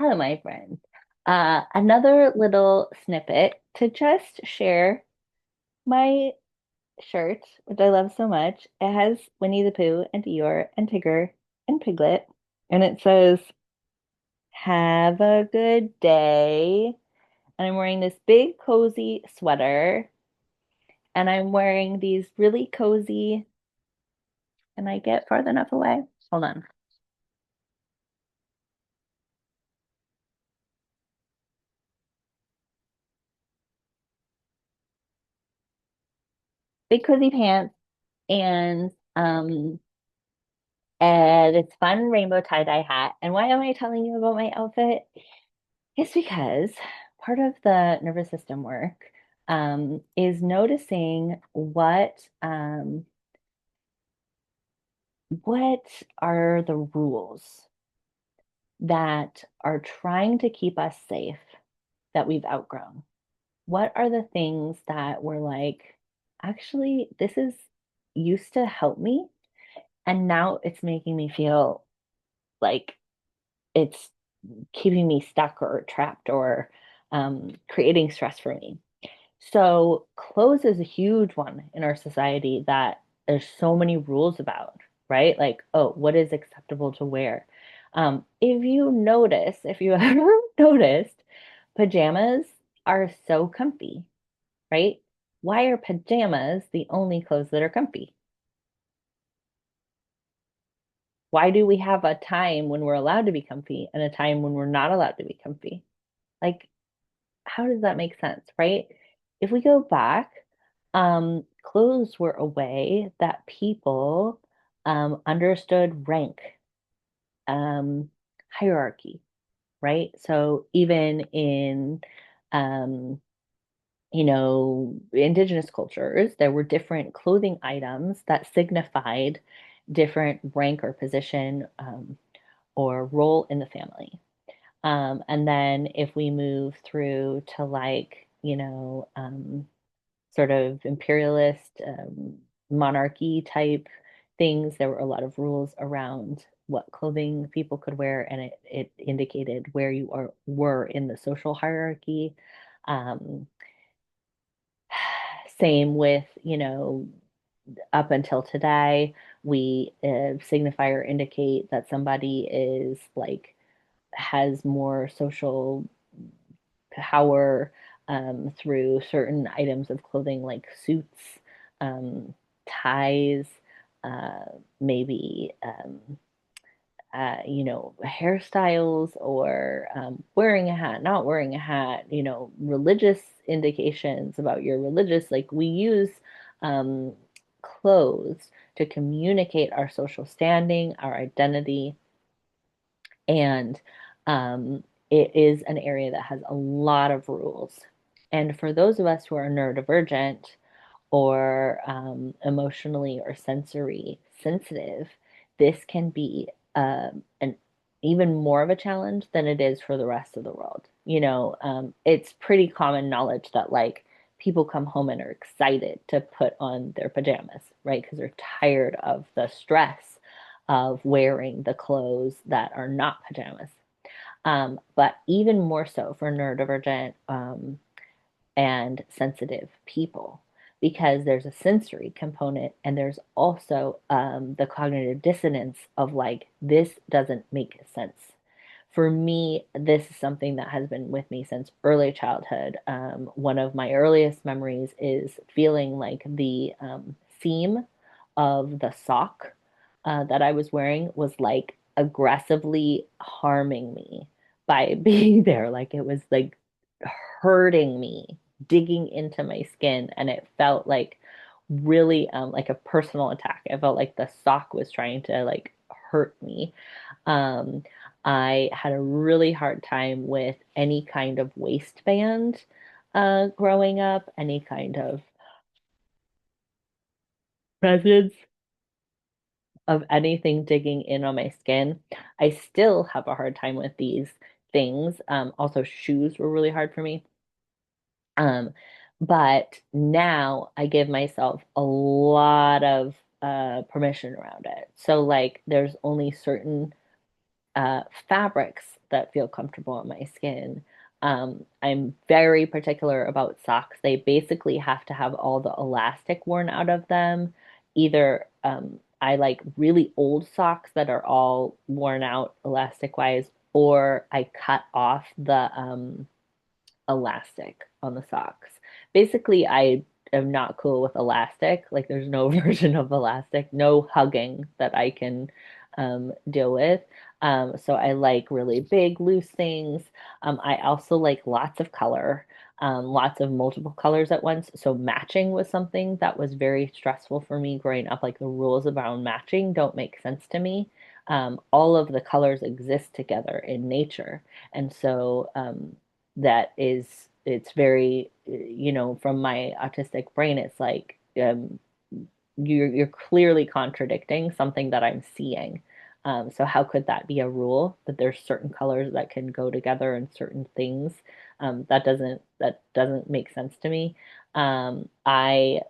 Hello, my friend. Another little snippet to just share my shirt, which I love so much. It has Winnie the Pooh and Eeyore and Tigger and Piglet, and it says, "Have a good day." And I'm wearing this big cozy sweater, and I'm wearing these really cozy. Can I get farther enough away? Hold on. Big cozy pants and it's fun rainbow tie-dye hat. And why am I telling you about my outfit? It's because part of the nervous system work is noticing what are the rules that are trying to keep us safe that we've outgrown. What are the things that we're like, actually, this is used to help me, and now it's making me feel like it's keeping me stuck or trapped or creating stress for me. So, clothes is a huge one in our society that there's so many rules about, right? Like, oh, what is acceptable to wear? If you ever noticed, pajamas are so comfy, right? Why are pajamas the only clothes that are comfy? Why do we have a time when we're allowed to be comfy and a time when we're not allowed to be comfy? Like, how does that make sense, right? If we go back, clothes were a way that people understood rank, um, hierarchy, right? So even in, um, indigenous cultures, there were different clothing items that signified different rank or position or role in the family. And then if we move through to sort of imperialist monarchy type things, there were a lot of rules around what clothing people could wear, and it indicated where were in the social hierarchy. Um, Same with, up until today, we signify or indicate that somebody is like has more social power through certain items of clothing like suits, um, ties, uh, maybe hairstyles or wearing a hat, not wearing a hat, religious indications about your religious, like we use um, clothes to communicate our social standing, our identity, and it is an area that has a lot of rules. And for those of us who are neurodivergent or emotionally or sensory sensitive, this can be an even more of a challenge than it is for the rest of the world. It's pretty common knowledge that like people come home and are excited to put on their pajamas, right? Because they're tired of the stress of wearing the clothes that are not pajamas. But even more so for neurodivergent and sensitive people, because there's a sensory component and there's also the cognitive dissonance of like, this doesn't make sense. For me, this is something that has been with me since early childhood. One of my earliest memories is feeling like the seam of the sock that I was wearing was like aggressively harming me by being there. Like it was like hurting me, digging into my skin, and it felt like really like a personal attack. I felt like the sock was trying to like hurt me. Um, I had a really hard time with any kind of waistband growing up, any kind of presence of anything digging in on my skin. I still have a hard time with these things. Also, shoes were really hard for me. Um, but now I give myself a lot of permission around it. So, like, there's only certain fabrics that feel comfortable on my skin. I'm very particular about socks. They basically have to have all the elastic worn out of them. Either I like really old socks that are all worn out elastic wise, or I cut off the elastic on the socks. Basically, I am not cool with elastic. Like, there's no version of elastic, no hugging that I can deal with. So I like really big, loose things. I also like lots of color, lots of multiple colors at once. So matching was something that was very stressful for me growing up. Like the rules around matching don't make sense to me. All of the colors exist together in nature. And so that is it's very from my autistic brain it's like you're clearly contradicting something that I'm seeing. So how could that be a rule that there's certain colors that can go together and certain things? That doesn't make sense to me. I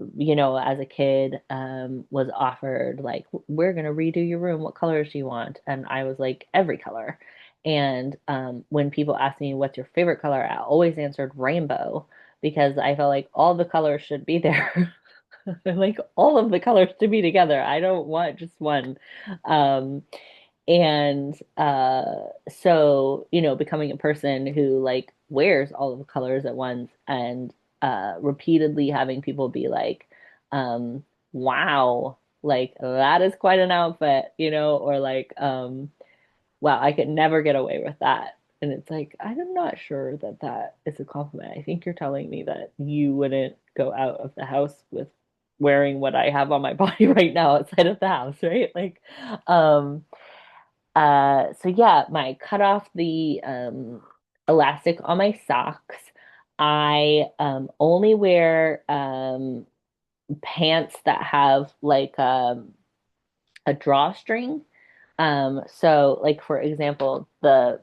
as a kid, was offered like, we're gonna redo your room. What colors do you want? And I was like, every color. And when people ask me what's your favorite color, I always answered rainbow because I felt like all the colors should be there. I like all of the colors to be together. I don't want just one. Um, and so, becoming a person who like wears all of the colors at once and repeatedly having people be like, wow, like that is quite an outfit, or like, wow, I could never get away with that. And it's like, I'm not sure that that is a compliment. I think you're telling me that you wouldn't go out of the house with wearing what I have on my body right now outside of the house, right? Like, um, so yeah, my cut off the elastic on my socks. I only wear pants that have like a drawstring. So like for example, the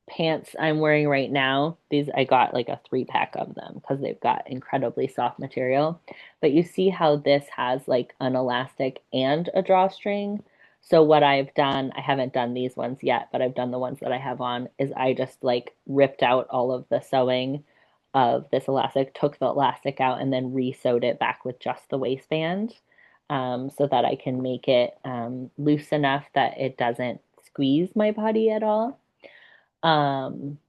pants I'm wearing right now, these I got like a 3 pack of them because they've got incredibly soft material. But you see how this has like an elastic and a drawstring. So what I've done, I haven't done these ones yet, but I've done the ones that I have on, is I just like ripped out all of the sewing of this elastic, took the elastic out, and then re-sewed it back with just the waistband, so that I can make it loose enough that it doesn't squeeze my body at all. Um,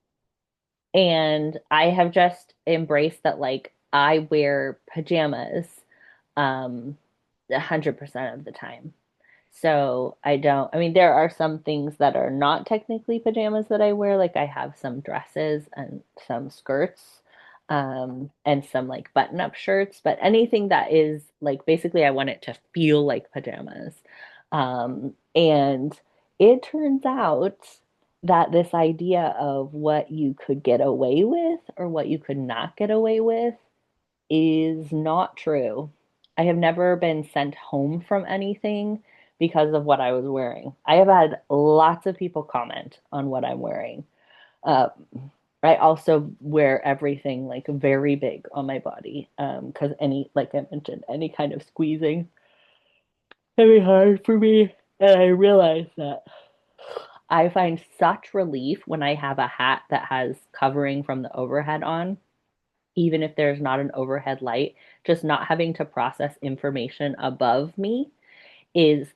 and I have just embraced that like I wear pajamas 100% of the time. So I don't, I mean, there are some things that are not technically pajamas that I wear. Like I have some dresses and some skirts, and some like button-up shirts, but anything that is like basically I want it to feel like pajamas. And it turns out that this idea of what you could get away with or what you could not get away with is not true. I have never been sent home from anything because of what I was wearing. I have had lots of people comment on what I'm wearing. Uh, I also wear everything like very big on my body, because like I mentioned, any kind of squeezing can be hard for me. And I realize that I find such relief when I have a hat that has covering from the overhead on, even if there's not an overhead light, just not having to process information above me is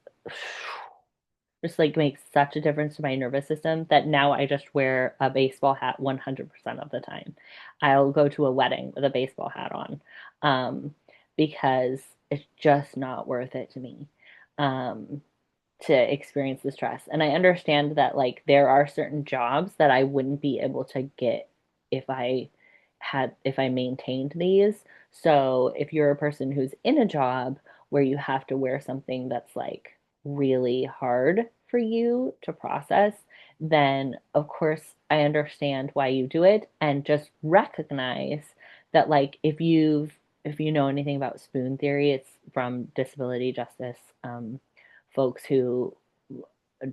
just like makes such a difference to my nervous system that now I just wear a baseball hat 100% of the time. I'll go to a wedding with a baseball hat on, because it's just not worth it to me. Um, to experience the stress. And I understand that like there are certain jobs that I wouldn't be able to get if I maintained these. So if you're a person who's in a job where you have to wear something that's like really hard for you to process, then of course I understand why you do it and just recognize that like if you know anything about spoon theory, it's from disability justice folks who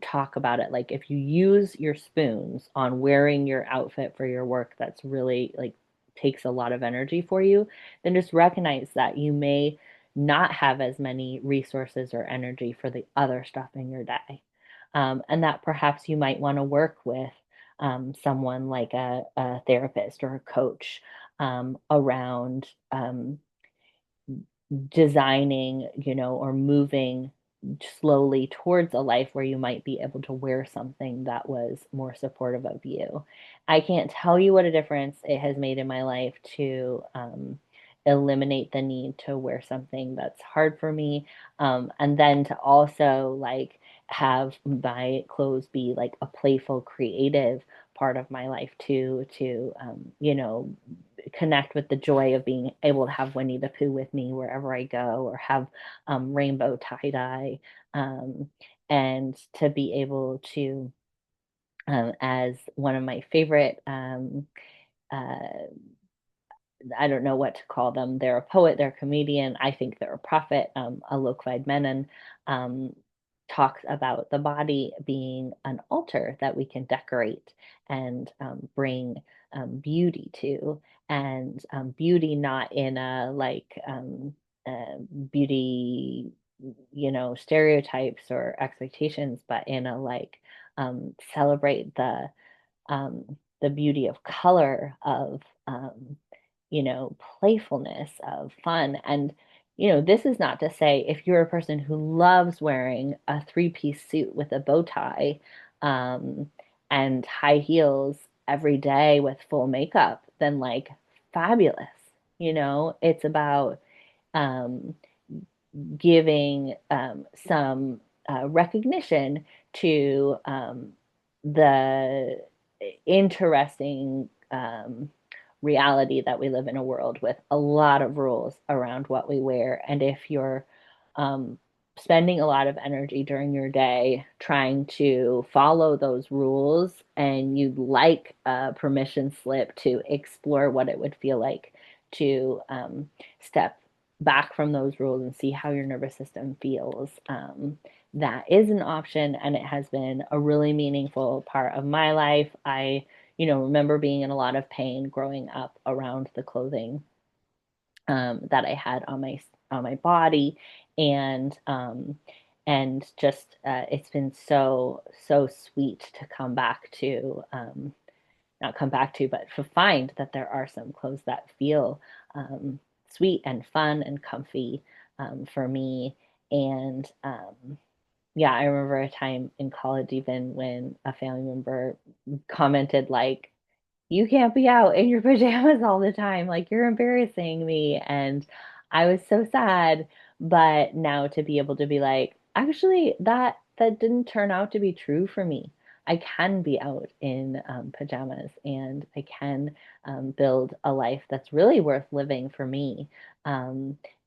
talk about it. Like if you use your spoons on wearing your outfit for your work, that's really like takes a lot of energy for you, then just recognize that you may not have as many resources or energy for the other stuff in your day. and that perhaps you might want to work with someone like a therapist or a coach around designing, or moving slowly towards a life where you might be able to wear something that was more supportive of you. I can't tell you what a difference it has made in my life to eliminate the need to wear something that's hard for me. And then to also like have my clothes be like a playful, creative part of my life too, to connect with the joy of being able to have Winnie the Pooh with me wherever I go, or have rainbow tie dye, um, and to be able to, as one of my favorite, uh, I don't know what to call them. They're a poet, they're a comedian. I think they're a prophet. Alok Vaid-Menon um, talks about the body being an altar that we can decorate and bring beauty to, and beauty not in a like beauty, stereotypes or expectations, but in a like celebrate the beauty of color, of playfulness, of fun. And, this is not to say if you're a person who loves wearing a three-piece suit with a bow tie um, and high heels every day with full makeup, then like fabulous. It's about um, giving some recognition to the interesting reality that we live in a world with a lot of rules around what we wear. And if you're um, spending a lot of energy during your day trying to follow those rules, and you'd like a permission slip to explore what it would feel like to step back from those rules and see how your nervous system feels. That is an option, and it has been a really meaningful part of my life. I, remember being in a lot of pain growing up around the clothing that I had on my body, and just it's been so sweet to come back to, not come back to, but to find that there are some clothes that feel sweet and fun and comfy for me. And yeah, I remember a time in college, even when a family member commented, like, you can't be out in your pajamas all the time. Like, you're embarrassing me. And I was so sad. But now to be able to be like, actually, that didn't turn out to be true for me. I can be out in pajamas, and I can build a life that's really worth living for me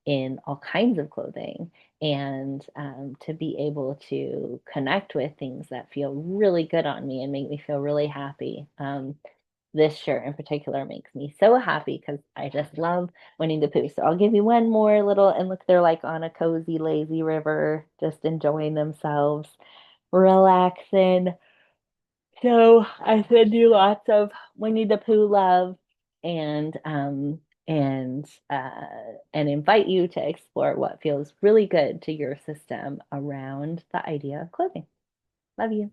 in all kinds of clothing. And to be able to connect with things that feel really good on me and make me feel really happy. This shirt in particular makes me so happy because I just love Winnie the Pooh. So I'll give you one more little, and look, they're like on a cozy, lazy river, just enjoying themselves, relaxing. So I send you lots of Winnie the Pooh love, and and invite you to explore what feels really good to your system around the idea of clothing. Love you.